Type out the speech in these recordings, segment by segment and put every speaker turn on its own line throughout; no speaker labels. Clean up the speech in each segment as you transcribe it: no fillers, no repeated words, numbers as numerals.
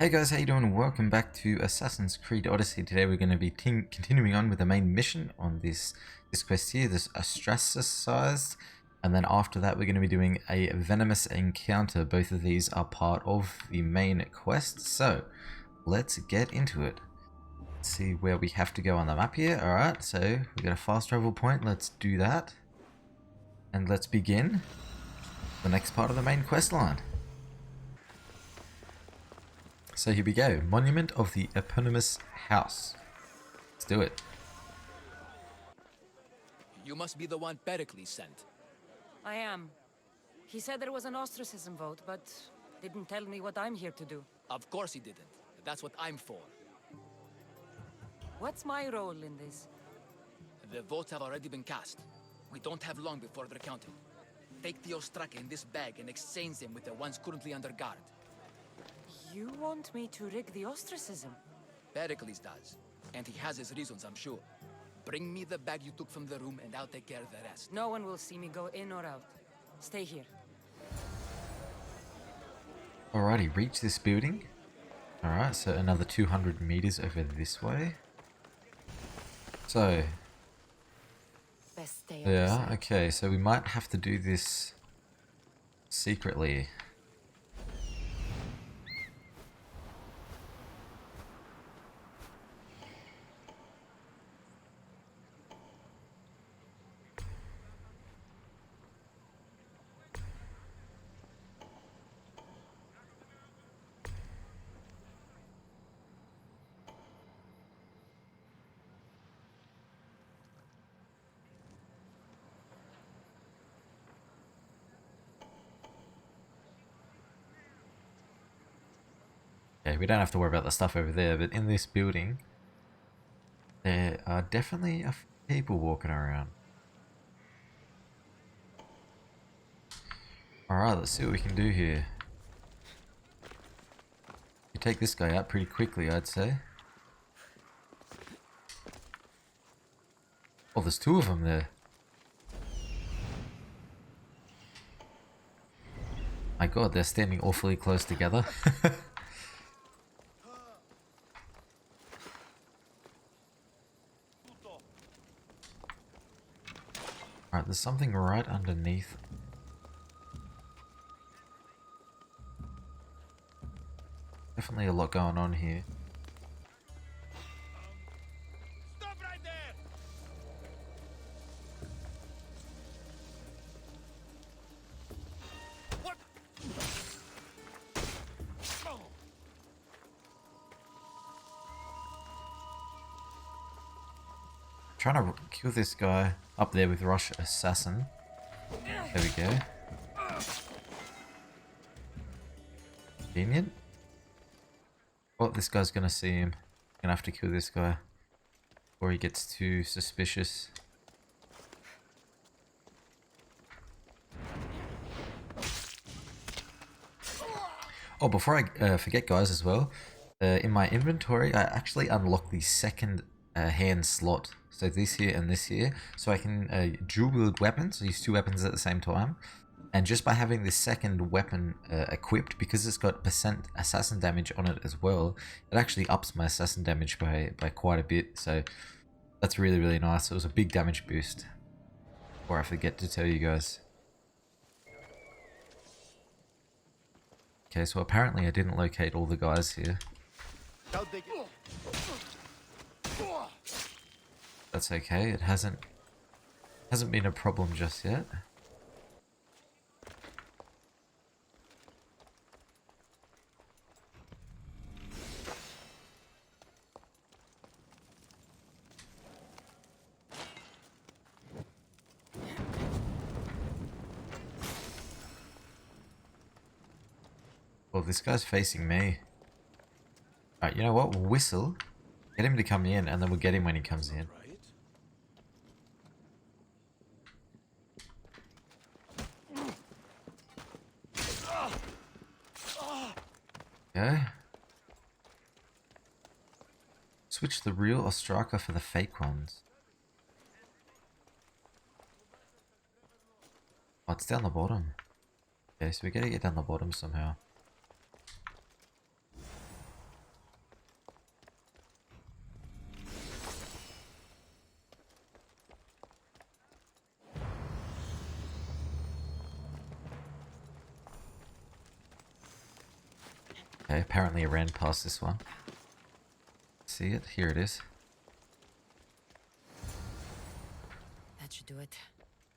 Hey guys, how you doing? Welcome back to Assassin's Creed Odyssey. Today we're going to be continuing on with the main mission on this quest here, this ostracized, and then after that we're going to be doing a venomous encounter. Both of these are part of the main quest, so let's get into it. Let's see where we have to go on the map here. Alright, so we got a fast travel point, let's do that. And let's begin the next part of the main quest line. So here we go, Monument of the Eponymous House. Let's do it.
You must be the one Pericles sent.
I am. He said there was an ostracism vote, but didn't tell me what I'm here to do.
Of course he didn't. That's what I'm for.
What's my role in this?
The votes have already been cast. We don't have long before they're counted. Take the Ostraka in this bag and exchange them with the ones currently under guard.
You want me to rig the ostracism?
Pericles does. And he has his reasons, I'm sure. Bring me the bag you took from the room and I'll take care of the rest.
No one will see me go in or out. Stay here.
Alrighty, reach this building. Alright, so another 200 meters over this way. So,
Best stay
yeah, okay, so we might have to do this secretly. Okay, we don't have to worry about the stuff over there, but in this building, there are definitely a few people walking around. Alright, let's see what we can do here. You take this guy out pretty quickly, I'd say. Oh, there's two of them there. My god, they're standing awfully close together. Alright, there's something right underneath. Definitely a lot going on here.
Stop right there! What? Oh.
Trying to kill this guy up there with Rush Assassin. There we go. Convenient. Oh, this guy's gonna see him. Gonna have to kill this guy before he gets too suspicious. Oh, before I forget, guys, as well, in my inventory, I actually unlocked the second hand slot. So this here and this here. So I can dual wield weapons, so use two weapons at the same time. And just by having this second weapon equipped, because it's got percent assassin damage on it as well, it actually ups my assassin damage by quite a bit. So that's really, really nice. It was a big damage boost. Or I forget to tell you guys. Okay, so apparently I didn't locate all the guys here. That's okay, it hasn't been a problem just yet. Well, this guy's facing me. Alright, you know what? We'll whistle. Get him to come in, and then we'll get him when he comes in. Okay. Switch the real Ostraka for the fake ones. Oh, it's down the bottom. Okay, so we gotta get down the bottom somehow. Okay, apparently I ran past this one. See it? Here it is.
That should do it.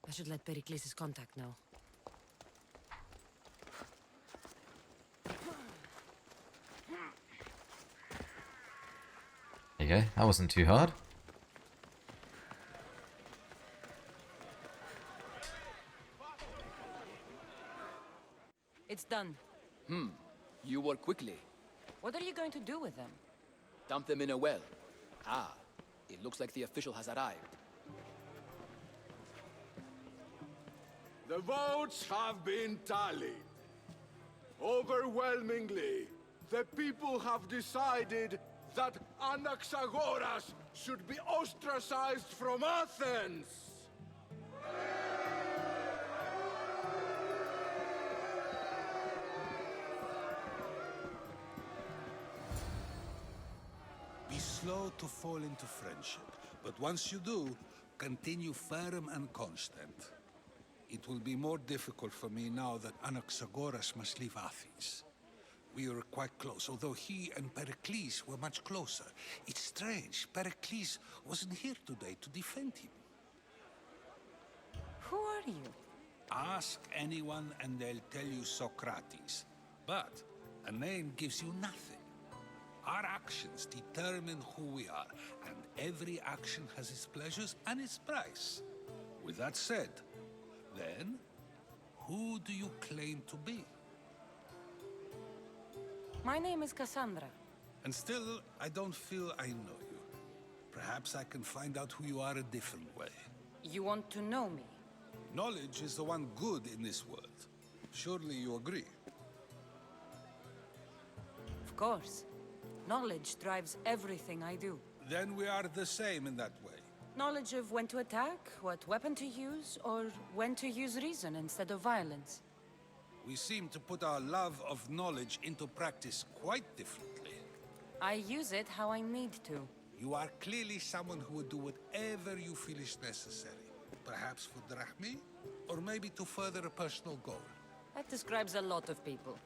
I should let Pericles' contact know.
There you go. That wasn't too hard.
It's done.
You work quickly.
What are you going to do with them?
Dump them in a well. Ah, it looks like the official has arrived.
The votes have been tallied. Overwhelmingly, the people have decided that Anaxagoras should be ostracized from Athens!
Be slow to fall into friendship, but once you do, continue firm and constant. It will be more difficult for me now that Anaxagoras must leave Athens. We were quite close, although he and Pericles were much closer. It's strange, Pericles wasn't here today to defend him.
Who are you?
Ask anyone and they'll tell you Socrates. But a name gives you nothing. Our actions determine who we are, and every action has its pleasures and its price. With that said, then, who do you claim to be?
My name is Cassandra.
And still, I don't feel I know you. Perhaps I can find out who you are a different way.
You want to know me?
Knowledge is the one good in this world. Surely you agree?
Of course. Knowledge drives everything I do.
Then we are the same in that way.
Knowledge of when to attack, what weapon to use, or when to use reason instead of violence.
We seem to put our love of knowledge into practice quite differently.
I use it how I need to.
You are clearly someone who would do whatever you feel is necessary. Perhaps for drachmi, or maybe to further a personal goal.
That describes a lot of people.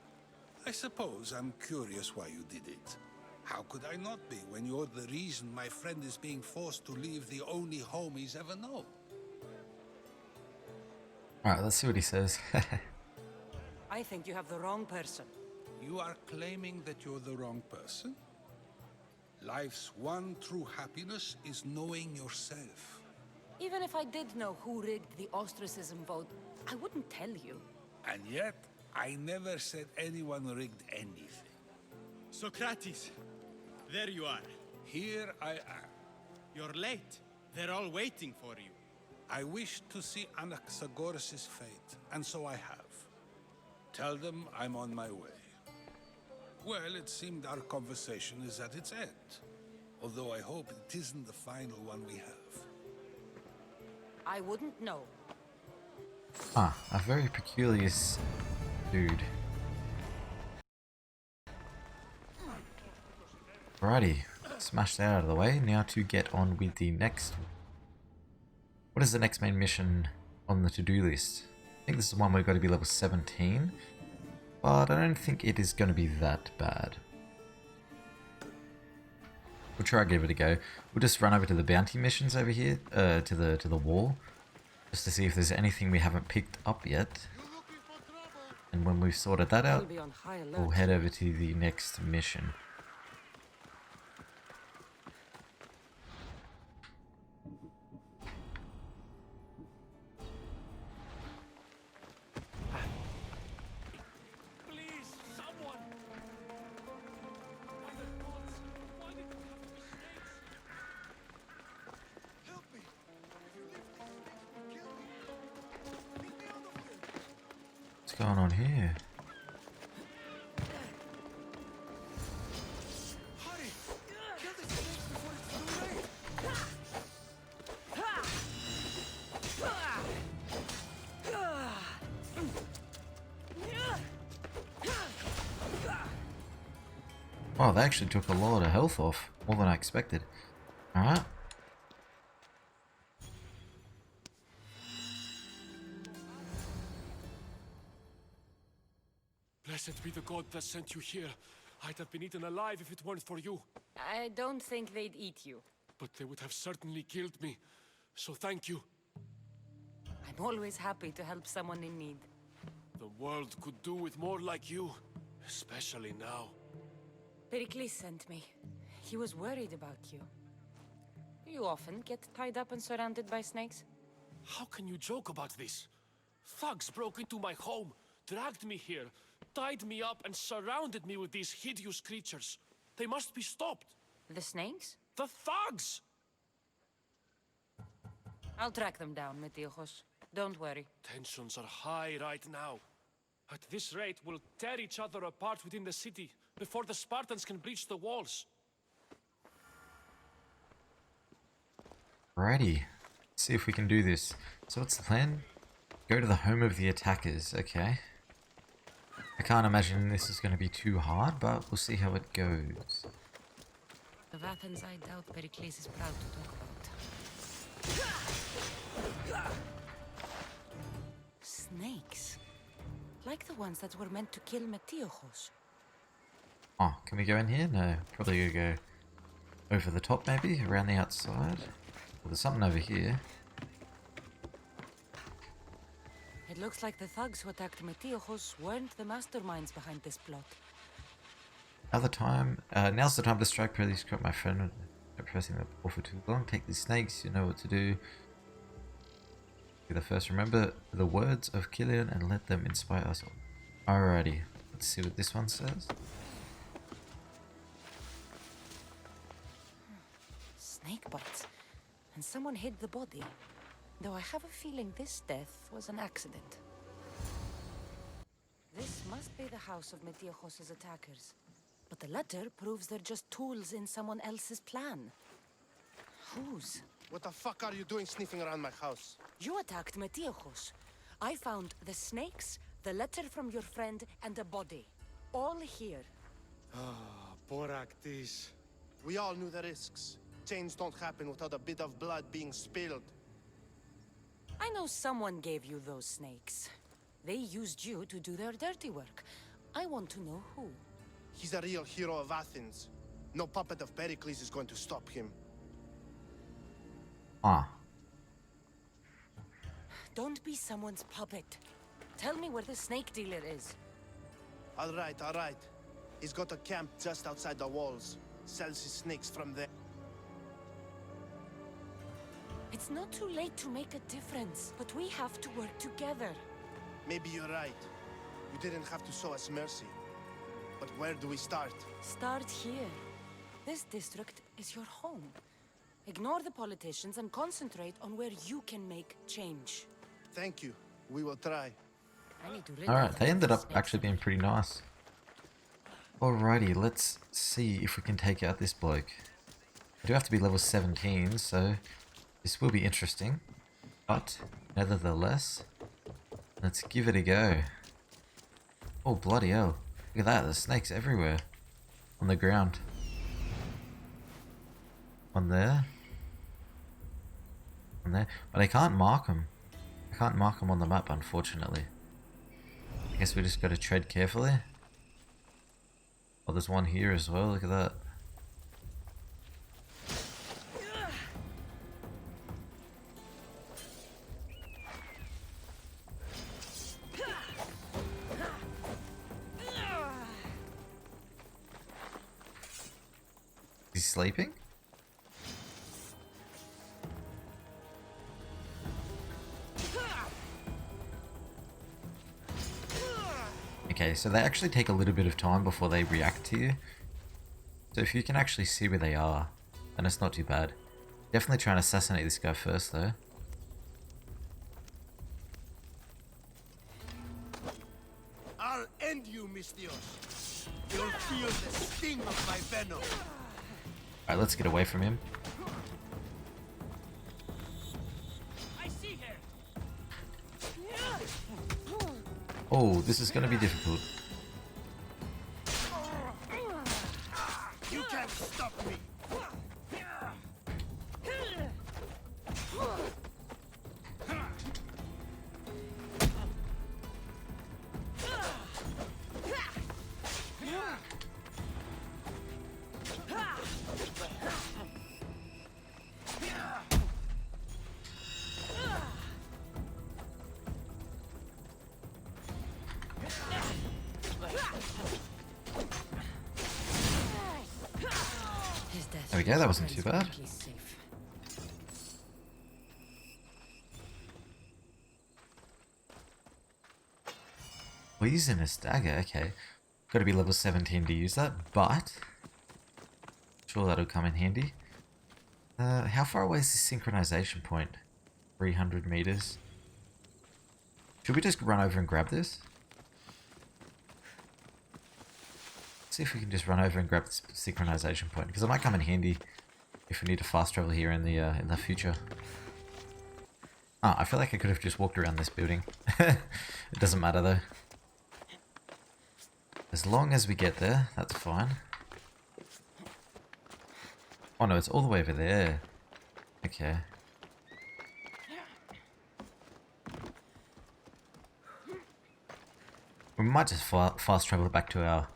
I suppose I'm curious why you did it. How could I not be when you're the reason my friend is being forced to leave the only home he's ever known?
Alright, let's see what he says.
I think you have the wrong person.
You are claiming that you're the wrong person? Life's one true happiness is knowing yourself.
Even if I did know who rigged the ostracism vote, I wouldn't tell you.
And yet, I never said anyone rigged anything.
Socrates, there you are.
Here I am.
You're late. They're all waiting for you.
I wish to see Anaxagoras' fate, and so I have. Tell them I'm on my way. Well, it seemed our conversation is at its end. Although I hope it isn't the final one we have.
I wouldn't know.
Ah, a very peculiar dude. Alrighty, smash that out of the way. Now to get on with the next. What is the next main mission on the to-do list? I think this is the one we've got to be level 17, but I don't think it is going to be that bad. We'll try and give it a go. We'll just run over to the bounty missions over here, to the wall, just to see if there's anything we haven't picked up yet. And when we've sorted that out,
I'll be on high alert.
we'll head over to the next mission.
Please, someone! By the gods, why did you have mistakes? Help me! If you leave these snakes will kill me! Get me out of here!
What's going on here?
Hurry! Kill the snakes before it's too late!
Wow, they actually took a lot of health off, more than I expected. Alright.
Blessed be the god that sent you here.
I'd have been eaten alive if it weren't for you.
I don't think they'd eat you.
But they would have certainly killed me. So thank you.
I'm always happy to help someone in need.
The world could do with more like you. Especially now.
Pericles sent me. He was worried about you. You often get tied up and surrounded by snakes?
How can you joke about this? Thugs broke into my home, dragged me here, tied me up and surrounded me with these hideous creatures. They must be stopped.
The snakes?
The thugs!
I'll track them down, Metiojos. Don't worry.
Tensions are high right now. At this rate, we'll tear each other apart within the city before the Spartans can breach the walls.
Alrighty. Let's see if we can do this. So what's the plan? Go to the home of the attackers. Okay. I can't imagine this is going to be too hard, but we'll see how it goes.
Of Athens, I doubt Pericles is proud to talk about. Snakes. Like the ones that were meant to kill Metiojos.
Oh, can we go in here? No, probably gonna go over the top maybe, around the outside. Well, there's something over here.
It looks like the thugs who attacked Metiojos weren't the masterminds behind this plot.
Now's the time to strike. Please cut my friend. Not pressing the ball for too long. Take these snakes. You know what to do. Be the first. Remember the words of Killian and let them inspire us all. Alrighty. Let's see what this one says.
Snake bites. And someone hid the body. Though I have a feeling this death was an accident. This must be the house of Metiojos' attackers. But the letter proves they're just tools in someone else's plan. Whose?
What the fuck are you doing sniffing around my house?
You attacked Metiojos. I found the snakes, the letter from your friend, and a body. All here.
Ah, Boraktis. We all knew the risks. Change don't happen without a bit of blood being spilled.
I know someone gave you those snakes. They used you to do their dirty work. I want to know who.
He's a real hero of Athens. No puppet of Pericles is going to stop him.
Ah.
Don't be someone's puppet. Tell me where the snake dealer is.
All right. He's got a camp just outside the walls. Sells his snakes from there.
It's not too late to make a difference, but we have to work together.
Maybe you're right. You didn't have to show us mercy. But where do we start?
Start here. This district is your home. Ignore the politicians and concentrate on where you can make change.
Thank you. We will try.
I need to rid
Alright,
of
they ended up
snakes.
actually being pretty nice. Alrighty, let's see if we can take out this bloke. I do have to be level 17, so this will be interesting. But, nevertheless, let's give it a go. Oh, bloody hell. Look at that, there's snakes everywhere. On the ground. One there. One there. But I can't mark them. I can't mark them on the map, unfortunately. I guess we just gotta tread carefully. Oh, there's one here as well, look at that. Is he sleeping? Okay, so they actually take a little bit of time before they react to you. So if you can actually see where they are, then it's not too bad. Definitely try and assassinate this guy first though.
I'll end you, Mystios. You'll feel the sting of my venom.
Alright, let's get away from him.
I see her.
Oh, this is going to be difficult.
You can't stop me.
There we go, that wasn't too bad.
Safe.
Poisonous dagger, okay. Gotta be level 17 to use that, but sure that'll come in handy. How far away is the synchronization point? 300 meters. Should we just run over and grab this? See if we can just run over and grab this synchronization point, because it might come in handy if we need to fast travel here in the future. Ah, I feel like I could have just walked around this building. It doesn't matter though. As long as we get there, that's fine. Oh no, it's all the way over there. Okay. We might just fast travel back to our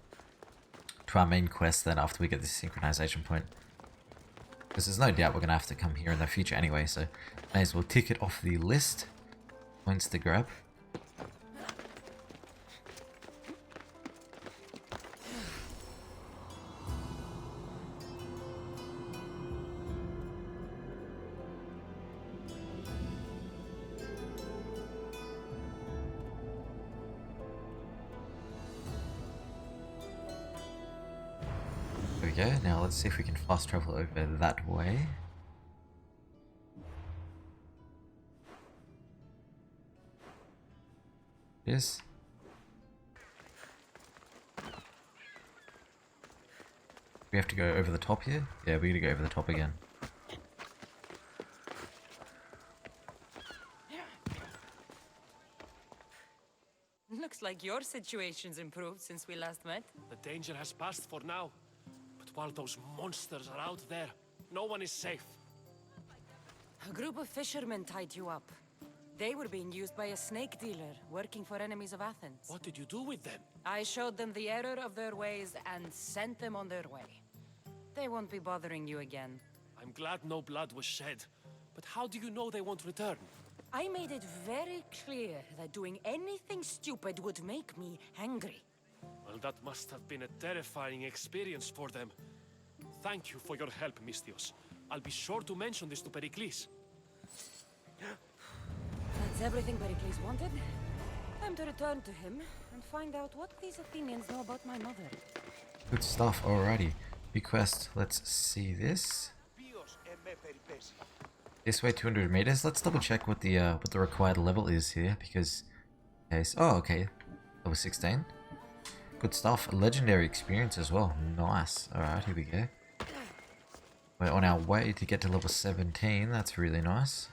main quest then after we get this synchronization point. Because there's no doubt we're going to have to come here in the future anyway, so may as well tick it off the list. Points to grab. There we go. Now let's see if we can fast travel over that way. Yes. We have to go over the top here? Yeah, we gotta go over the top again.
Looks like your situation's improved since we last met.
The danger has passed for now. But while those monsters are out there, no one is safe.
A group of fishermen tied you up. They were being used by a snake dealer working for enemies of Athens.
What did you do with them?
I showed them the error of their ways and sent them on their way. They won't be bothering you again.
I'm glad no blood was shed. But how do you know they won't return?
I made it very clear that doing anything stupid would make me angry.
Well, that must have been a terrifying experience for them. Thank you for your help, Mystios. I'll be sure to mention this to Pericles.
That's everything Pericles wanted. Time to return to him and find out what these Athenians know about my mother.
Good stuff, alrighty. Request, let's see this. This way 200 meters. Let's double check what the required level is here, because okay, level 16. Good stuff. Legendary experience as well. Nice. Alright, here we go. We're on our way to get to level 17. That's really nice.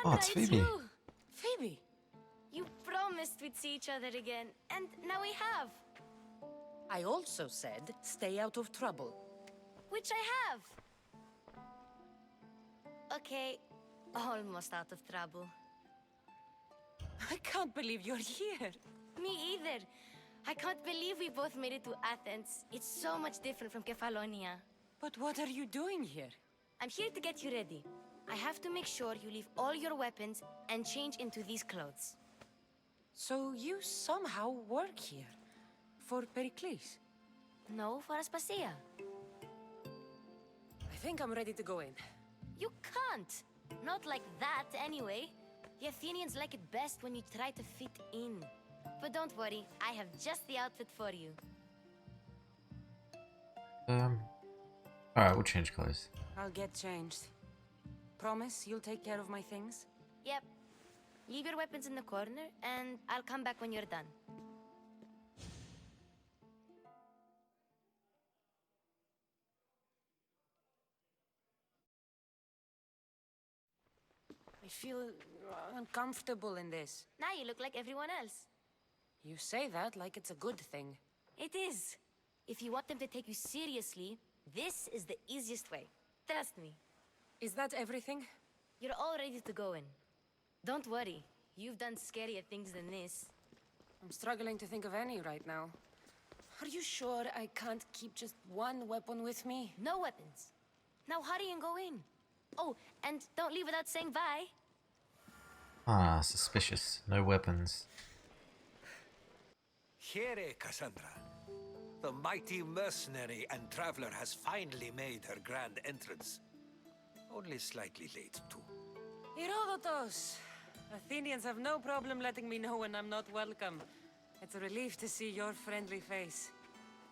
Oh, it's Phoebe.
You.
Phoebe!
You promised we'd see each other again, and now we have.
I also said stay out of trouble.
Which I have. Okay, almost out of trouble.
I can't believe you're here.
Me either. I can't believe we both made it to Athens. It's so much different from Kefalonia.
But what are you doing here?
I'm here to get you ready. I have to make sure you leave all your weapons and change into these clothes.
So you somehow work here? For Pericles?
No, for Aspasia.
I think I'm ready to go in.
You can't. Not like that, anyway. The Athenians like it best when you try to fit in. But don't worry, I have just the outfit for you.
Alright, we'll change clothes.
I'll get changed. Promise you'll take care of my things?
Yep. Leave your weapons in the corner, and I'll come back when you're done.
I feel uncomfortable in this.
Now you look like everyone else.
You say that like it's a good thing.
It is. If you want them to take you seriously, this is the easiest way. Trust me.
Is that everything?
You're all ready to go in. Don't worry. You've done scarier things than this.
I'm struggling to think of any right now. Are you sure I can't keep just one weapon with me?
No weapons. Now hurry and go in. Oh, and don't leave without saying bye.
Ah, suspicious. No weapons.
Here, Cassandra. The mighty mercenary and traveler has finally made her grand entrance. Only slightly late, too.
Herodotus! Athenians have no problem letting me know when I'm not welcome. It's a relief to see your friendly face.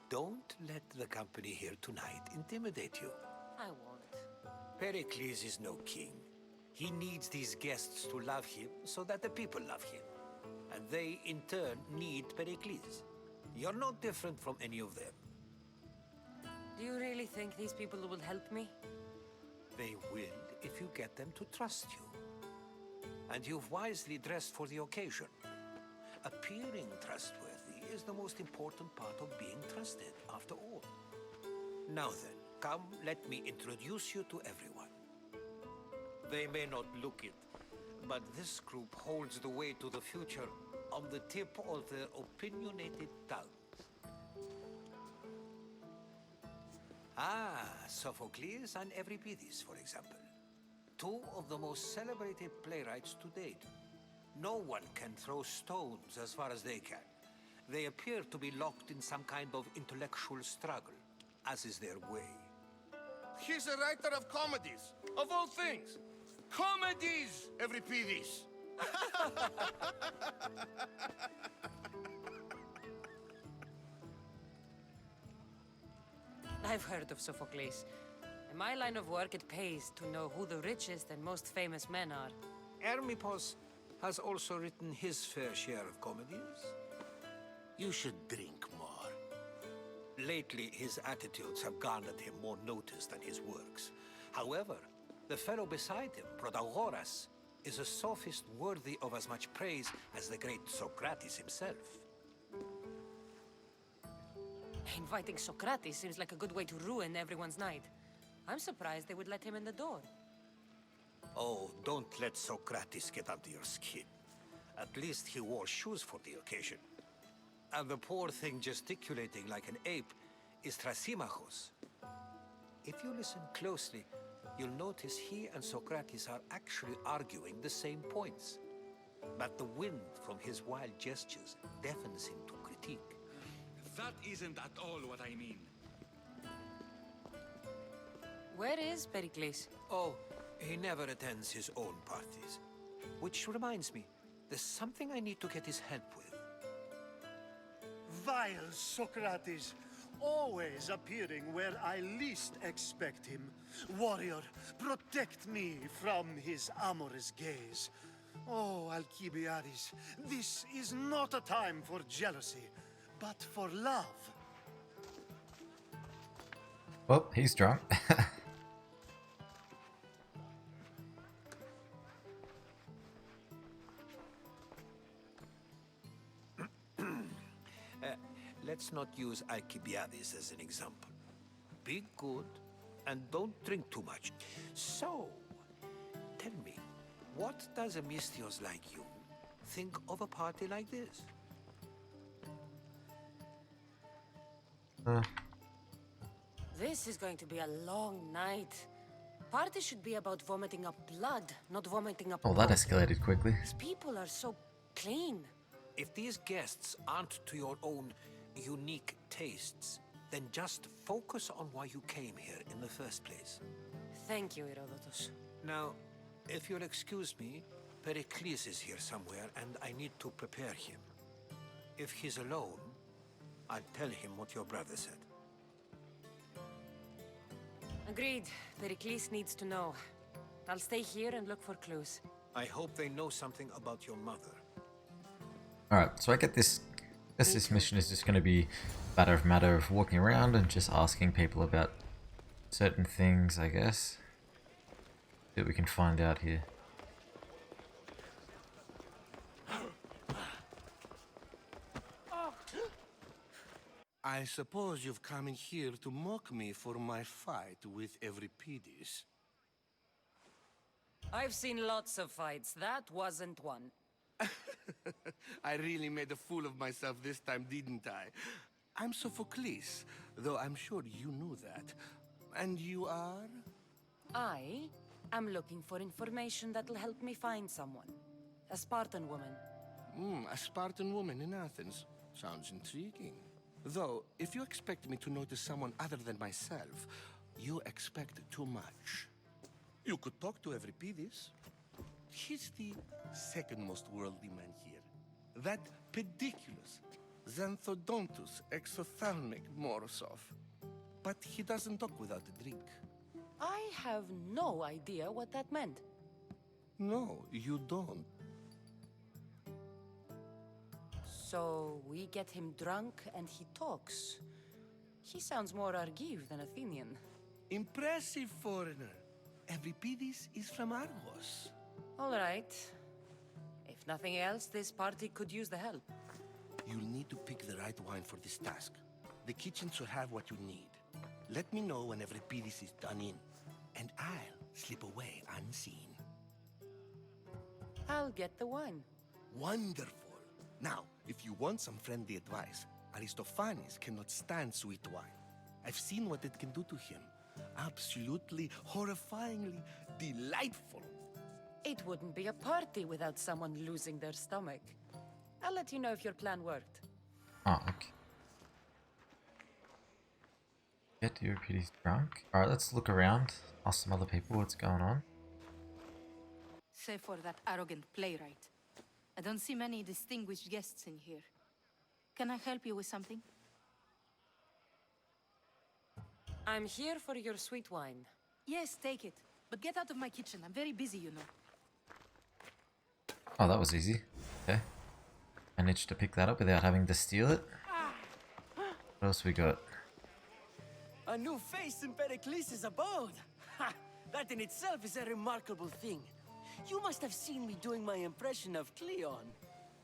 Don't let the company here tonight intimidate you.
I won't.
Pericles is no king. He needs these guests to love him so that the people love him. And they, in turn, need Pericles. You're not different from any of them.
Do you really think these people will help me?
They will if you get them to trust you. And you've wisely dressed for the occasion. Appearing trustworthy is the most important part of being trusted, after all. Now then, come, let me introduce you to everyone. They may not look it, but this group holds the way to the future on the tip of their opinionated tongues. Ah, Sophocles and Euripides, for example. Two of the most celebrated playwrights to date. No one can throw stones as far as they can. They appear to be locked in some kind of intellectual struggle, as is their way.
He's a writer of comedies, of all things. Comedies, Euripides.
I've heard of Sophocles. In my line of work, it pays to know who the richest and most famous men are.
Hermippos has also written his fair share of comedies.
You should drink more.
Lately, his attitudes have garnered him more notice than his works. However, the fellow beside him, Protagoras, is a sophist worthy of as much praise as the great Socrates himself.
Inviting Socrates seems like a good way to ruin everyone's night. I'm surprised they would let him in the door.
Oh, don't let Socrates get under your skin. At least he wore shoes for the occasion. And the poor thing gesticulating like an ape is Thrasymachos. If you listen closely, you'll notice he and Socrates are actually arguing the same points. But the wind from his wild gestures deafens him to critique.
That isn't at all what I mean.
Where is Pericles?
Oh, he never attends his own parties. Which reminds me, there's something I need to get his help with.
Vile Socrates, always appearing where I least expect him. Warrior, protect me from his amorous gaze. Oh, Alcibiades, this is not a time for jealousy, but for love.
Well, he's drunk.
Let's not use Alcibiades as an example. Be good and don't drink too much. So, tell me, what does a Misthios like you think of a party like this?
This is going to be a long night. Party should be about vomiting up blood, not vomiting up
Oh, that
blood.
escalated quickly.
These people are so clean.
If these guests aren't to your own unique tastes, then just focus on why you came here in the first place.
Thank you, Herodotus.
Now, if you'll excuse me, Pericles is here somewhere and I need to prepare him. If he's alone, I'll tell him what your brother said.
Agreed. Pericles needs to know. I'll stay here and look for clues.
I hope they know something about your mother.
Alright, so I get this. I guess this mission is just going to be a matter of walking around and just asking people about certain things, I guess. See what we can find out here.
I suppose you've come in here to mock me for my fight with Euripides.
I've seen lots of fights. That wasn't one.
I really made a fool of myself this time, didn't I? I'm Sophocles, though I'm sure you knew that. And you are?
I am looking for information that'll help me find someone. A Spartan woman.
A Spartan woman in Athens. Sounds intriguing. Though, if you expect me to notice someone other than myself, you expect too much. You could talk to Euripides. He's the second most worldly man here. That pediculous, xanthodontus exophthalmic Morosov. But he doesn't talk without a drink.
I have no idea what that meant.
No, you don't.
So we get him drunk and he talks. He sounds more Argive than Athenian.
Impressive foreigner. Euripides is from Argos.
All right. If nothing else, this party could use the help.
You'll need to pick the right wine for this task. The kitchen should have what you need. Let me know when Euripides is done in, and I'll slip away unseen.
I'll get the wine.
Wonderful. Now, if you want some friendly advice, Aristophanes cannot stand sweet wine. I've seen what it can do to him. Absolutely, horrifyingly delightful.
It wouldn't be a party without someone losing their stomach. I'll let you know if your plan worked.
Oh, okay. Get Euripides drunk. Alright, let's look around. Ask some other people what's going on.
Save for that arrogant playwright. I don't see many distinguished guests in here. Can I help you with something?
I'm here for your sweet wine.
Yes, take it. But get out of my kitchen. I'm very busy, you know.
Oh, that was easy. Okay. Managed to pick that up without having to steal it. What else we got?
A new face in Pericles' abode! Ha! That in itself is a remarkable thing. You must have seen me doing my impression of Cleon.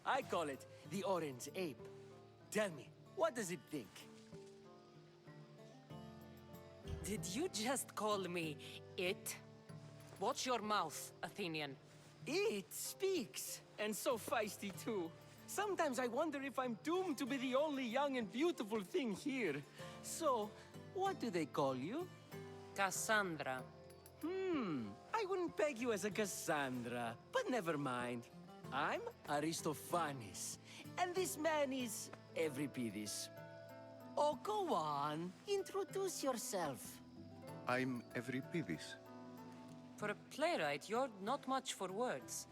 I call it the Orange Ape. Tell me, what does it think?
Did you just call me it? Watch your mouth, Athenian.
It speaks, and so feisty too. Sometimes I wonder if I'm doomed to be the only young and beautiful thing here. So, what do they call you?
Cassandra.
I wouldn't peg you as a Cassandra, but never mind. I'm Aristophanes, and this man is Euripides. Oh, go on. Introduce yourself.
I'm Euripides.
For a playwright, you're not much for words.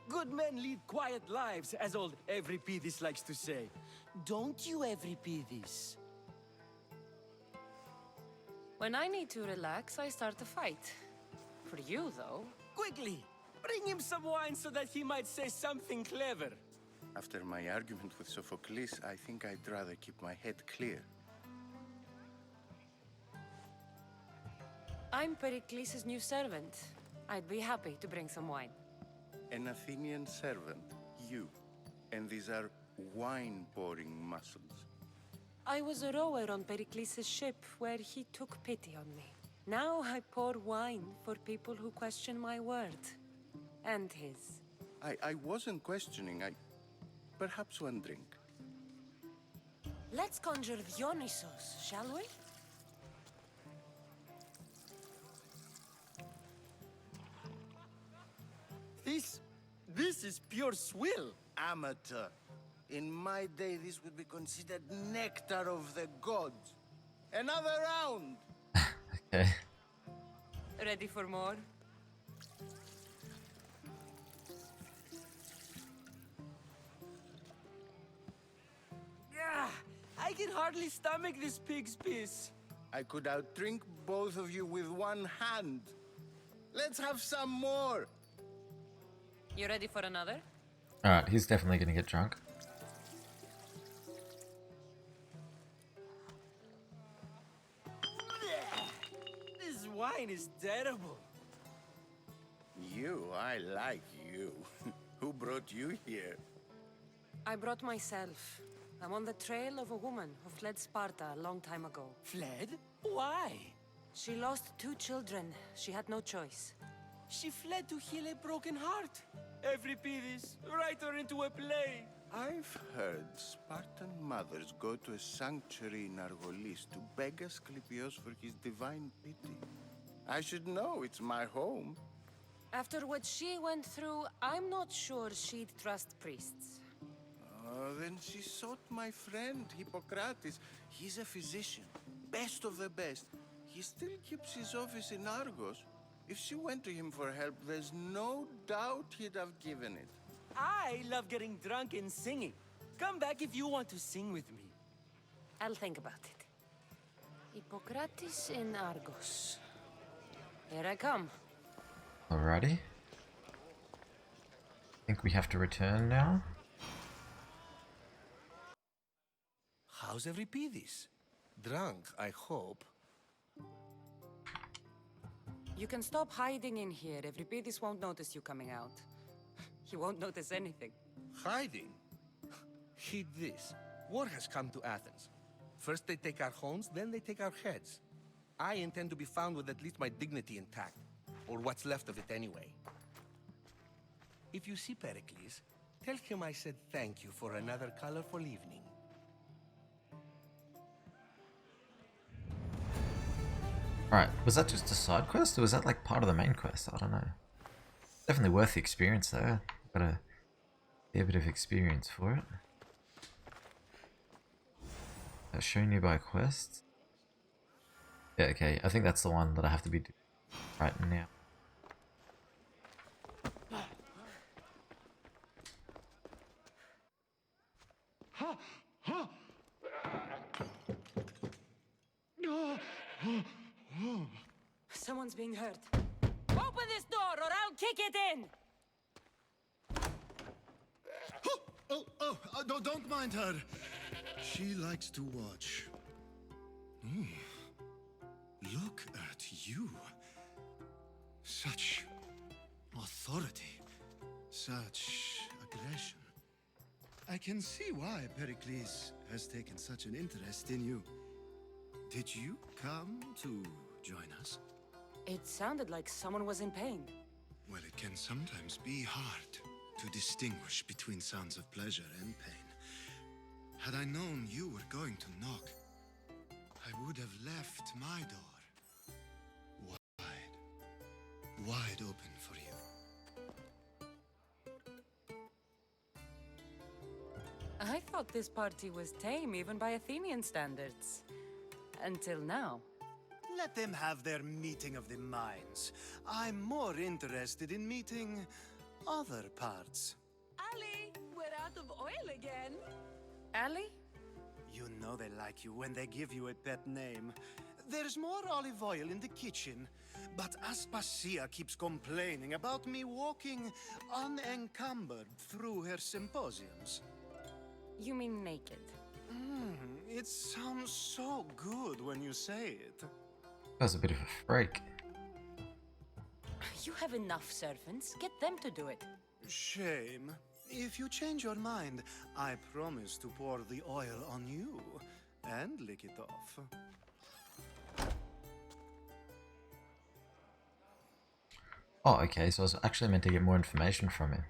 Good men lead quiet lives, as old Euripides likes to say. Don't you, Euripides?
When I need to relax, I start a fight. For you, though...
Quickly! Bring him some wine so that he might say something clever.
After my argument with Sophocles, I think I'd rather keep my head clear.
I'm Pericles' new servant. I'd be happy to bring some wine.
An Athenian servant, you. And these are wine-pouring muscles.
I was a rower on Pericles' ship where he took pity on me. Now I pour wine for people who question my word. And his.
I wasn't questioning. Perhaps one drink.
Let's conjure Dionysos, shall we?
This is pure swill.
Amateur. In my day, this would be considered nectar of the gods. Another round!
Okay.
Ready for more?
I can hardly stomach this pig's piss.
I could outdrink both of you with one hand. Let's have some more.
You ready for another?
Alright, he's definitely gonna get drunk.
This wine is terrible.
I like you. Who brought you here?
I brought myself. I'm on the trail of a woman who fled Sparta a long time ago.
Fled? Why?
She lost 2 children. She had no choice.
She fled to heal a broken heart. Euripides, write her into a play.
I've heard Spartan mothers go to a sanctuary in Argolis to beg Asclepios for his divine pity. I should know, it's my home.
After what she went through, I'm not sure she'd trust priests.
Then she sought my friend, Hippocrates. He's a physician, best of the best. He still keeps his office in Argos. If she went to him for help, there's no doubt he'd have given it.
I love getting drunk and singing. Come back if you want to sing with me.
I'll think about it. Hippocrates in Argos. Here I come.
Alrighty. Think we have to return now.
How's Euripides? Drunk, I hope.
You can stop hiding in here. Euripides won't notice you coming out. He won't notice anything.
Hiding? Heed this. War has come to Athens. First they take our homes, then they take our heads. I intend to be found with at least my dignity intact. Or what's left of it anyway. If you see Pericles, tell him I said thank you for another colorful evening.
Alright, was that just a side quest or was that like part of the main quest? I don't know. Definitely worth the experience though. Got a fair bit of experience for it. Show nearby quest. Yeah, okay. I think that's the one that I have to be doing right now.
Someone's being hurt. Open this door or I'll kick it in!
Don't mind her. She likes to watch. Look at you. Such authority. Such aggression. I can see why Pericles has taken such an interest in you. Did you come to join us?
It sounded like someone was in pain.
Well, it can sometimes be hard to distinguish between sounds of pleasure and pain. Had I known you were going to knock, I would have left my door wide open for you.
I thought this party was tame even by Athenian standards. Until now.
Let them have their meeting of the minds. I'm more interested in meeting other parts.
Ali, we're out of oil again.
Ali?
You know they like you when they give you a pet name. There's more olive oil in the kitchen, but Aspasia keeps complaining about me walking unencumbered through her symposiums.
You mean naked?
It sounds so good when you say it.
That was a bit of a freak.
You have enough servants. Get them to do it.
Shame. If you change your mind, I promise to pour the oil on you and lick it off.
Oh, okay, so I was actually meant to get more information from him.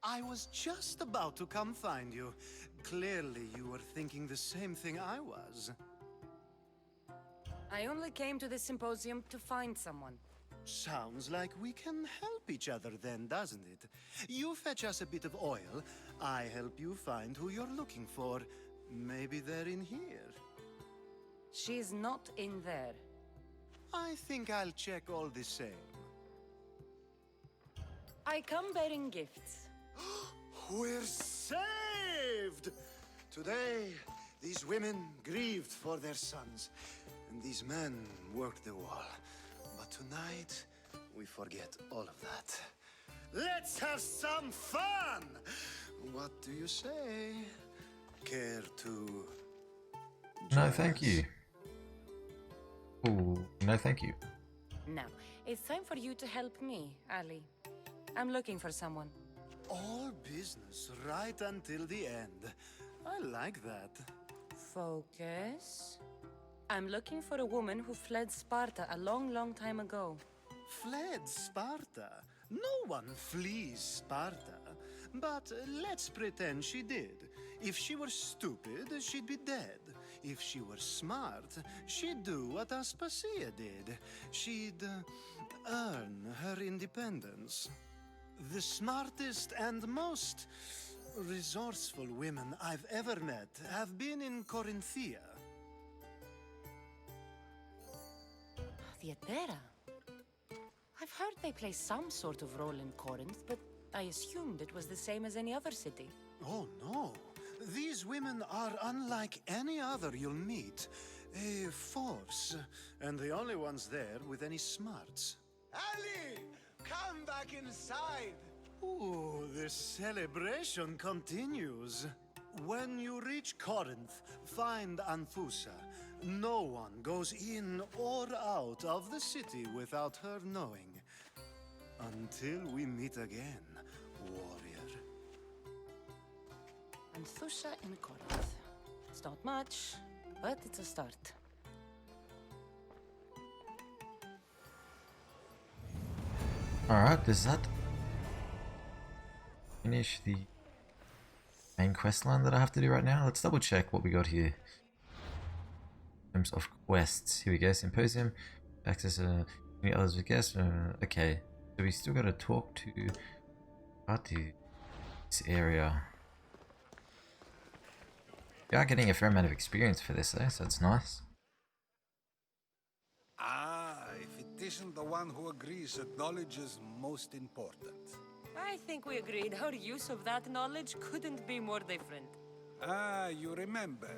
I was just about to come find you. Clearly, you were thinking the same thing I was.
I only came to this symposium to find someone.
Sounds like we can help each other then, doesn't it? You fetch us a bit of oil, I help you find who you're looking for. Maybe they're in here.
She's not in there.
I think I'll check all the same.
I come bearing gifts.
We're saved! Today, these women grieved for their sons, and these men worked the wall. But tonight, we forget all of that. Let's have some fun! What do you say? Care to...
No, thank you. Ooh, no, thank you.
Now, it's time for you to help me, Ali. I'm looking for someone.
All business right until the end. I like that.
Focus. I'm looking for a woman who fled Sparta a long time ago.
Fled Sparta? No one flees Sparta. But let's pretend she did. If she were stupid, she'd be dead. If she were smart, she'd do what Aspasia did. She'd earn her independence. The smartest and most resourceful women I've ever met have been in Corinthia.
Theatera? I've heard they play some sort of role in Corinth, but I assumed it was the same as any other city.
Oh, no. These women are unlike any other you'll meet. A force, and the only ones there with any smarts.
Ali! Come back inside!
Ooh, the celebration continues. When you reach Corinth, find Anthusa. No one goes in or out of the city without her knowing. Until we meet again, warrior.
Anthusa in Corinth. It's not much, but it's a start.
Alright, does that finish the main quest line that I have to do right now? Let's double check what we got here. In terms of quests, here we go. Symposium, access any others with guests. Okay, so we still got to talk to this area. We are getting a fair amount of experience for this though, so it's nice.
Ah, if it isn't the one who agrees that knowledge is most important.
I think we agreed our use of that knowledge couldn't be more different.
Ah, you remember.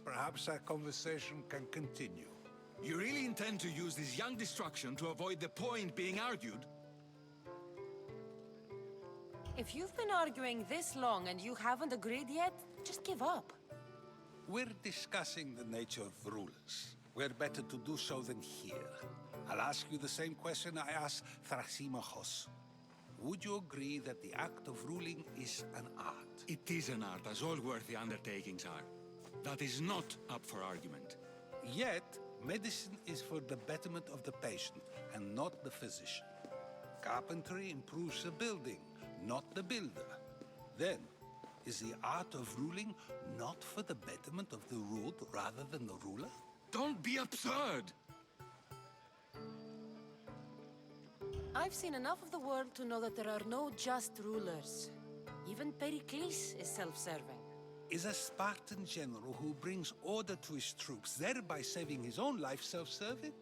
Perhaps our conversation can continue.
You really intend to use this young destruction to avoid the point being argued?
If you've been arguing this long and you haven't agreed yet, just give up.
We're discussing the nature of rulers. We're better to do so than here. I'll ask you the same question I asked Thrasimachos. Would you agree that the act of ruling is an art?
It is an art, as all worthy undertakings are. That is not up for argument.
Yet, medicine is for the betterment of the patient and not the physician. Carpentry improves the building, not the builder. Then, is the art of ruling not for the betterment of the ruled rather than the ruler?
Don't be absurd!
I've seen enough of the world to know that there are no just rulers. Even Pericles is self-serving.
Is a Spartan general who brings order to his troops, thereby saving his own life, self-serving?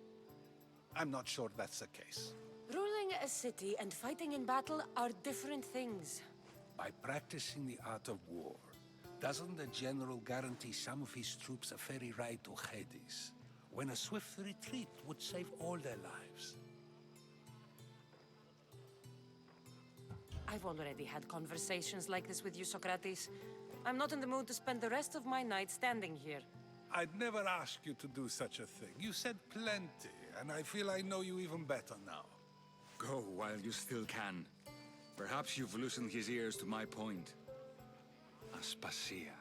I'm not sure that's the case.
Ruling a city and fighting in battle are different things.
By practicing the art of war, doesn't the general guarantee some of his troops a ferry ride to Hades, when a swift retreat would save all their lives?
I've already had conversations like this with you, Socrates. I'm not in the mood to spend the rest of my night standing here.
I'd never ask you to do such a thing. You said plenty, and I feel I know you even better now.
Go while you still can. Perhaps you've loosened his ears to my point. Aspasia.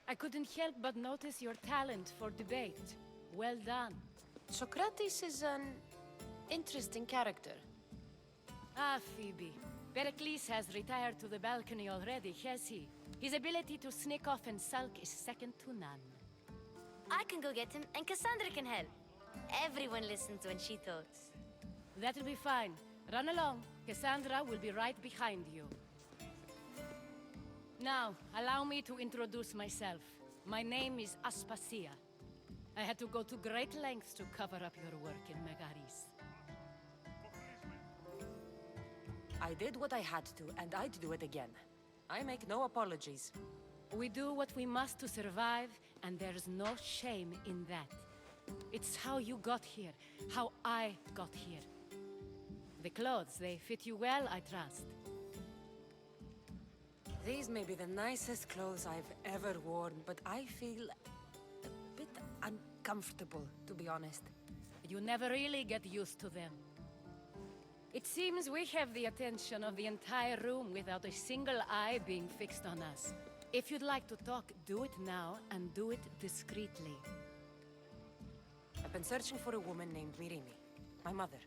I couldn't help but notice your talent for debate. Well done.
Socrates is an interesting character.
Ah, Phoebe. Pericles has retired to the balcony already, has he? His ability to sneak off and sulk is second to none.
I can go get him, and Cassandra can help. Everyone listens when she talks.
That'll be fine. Run along. Cassandra will be right behind you. Now, allow me to introduce myself. My name is Aspasia. I had to go to great lengths to cover up your work in Megaris.
I did what I had to, and I'd do it again. I make no apologies.
We do what we must to survive, and there's no shame in that. It's how you got here, how I got here. The clothes, they fit you well, I trust.
These may be the nicest clothes I've ever worn, but I feel a bit uncomfortable, to be honest.
You never really get used to them. It seems we have the attention of the entire room without a single eye being fixed on us. If you'd like to talk, do it now, and do it discreetly.
I've been searching for a woman named Mirimi, my mother.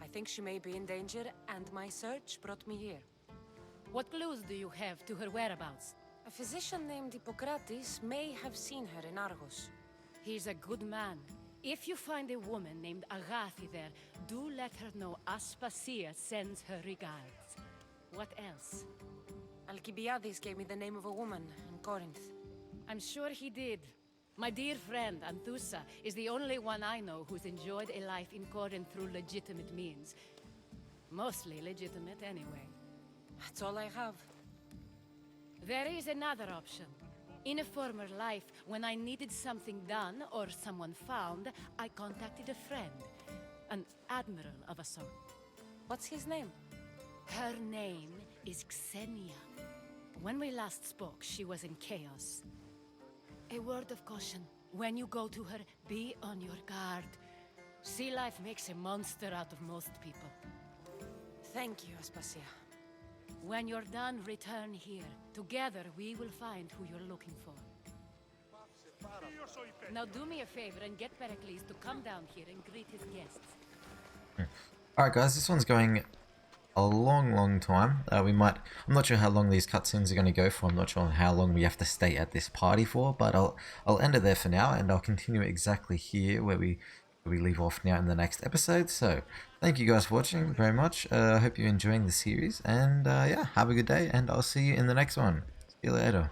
I think she may be in danger, and my search brought me here.
What clues do you have to her whereabouts?
A physician named Hippocrates may have seen her in Argos.
He's a good man. If you find a woman named Agathi there, do let her know Aspasia sends her regards. What else?
Alcibiades gave me the name of a woman in Corinth.
I'm sure he did. My dear friend, Anthusa, is the only one I know who's enjoyed a life in Corinth through legitimate means. Mostly legitimate, anyway.
That's all I have.
There is another option. In a former life, when I needed something done or someone found, I contacted a friend. An admiral of a sort.
What's his name?
Her name is Xenia. When we last spoke, she was in chaos. A word of caution. When you go to her, be on your guard. Sea life makes a monster out of most people.
Thank you, Aspasia.
When you're done, return here. Together, we will find who you're looking for. Now do me a favor and get Pericles to come down here and greet his guests.
Alright guys, this one's going a long time. I'm not sure how long these cutscenes are going to go for. I'm not sure how long we have to stay at this party for, but I'll end it there for now, and I'll continue exactly here where we leave off now in the next episode. So thank you guys for watching very much. I hope you're enjoying the series, and yeah, have a good day, and I'll see you in the next one. See you later.